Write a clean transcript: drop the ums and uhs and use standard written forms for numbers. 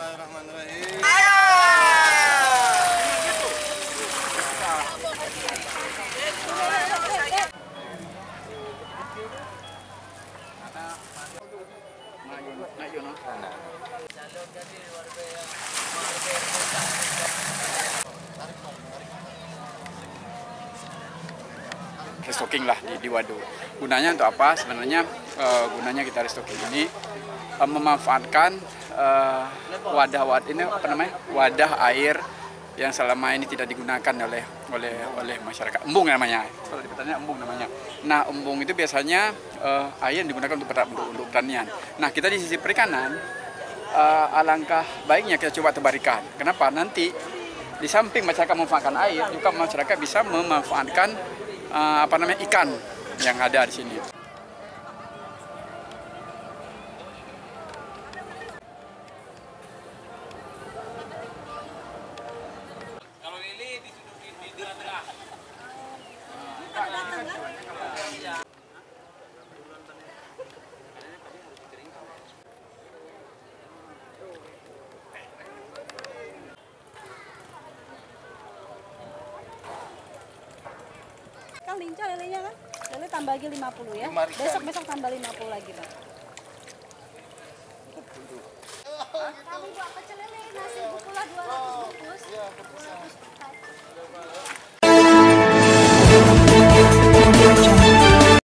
Bismillahirrahmanirrahim. Restocking lah di waduk. Gunanya untuk apa? Sebenarnya gunanya kita restocking ini memanfaatkan wadah air yang selama ini tidak digunakan oleh masyarakat. Embung namanya. Kalau di pertanian embung namanya. Nah, embung itu biasanya air yang digunakan untuk pertanian. Nah, kita di sisi perikanan alangkah baiknya kita coba tebarikan. Kenapa? Nanti di samping masyarakat memanfaatkan air, juga masyarakat bisa memanfaatkan ikan yang ada di sini. Kalau lele di tengah-tengah. Kan lincah lelenya kan? Lele tambah lagi 50 ya. Besok tambah 50 lagi, Bang. Kamu buat pecel lele nasi bungkulah 200 bungkus.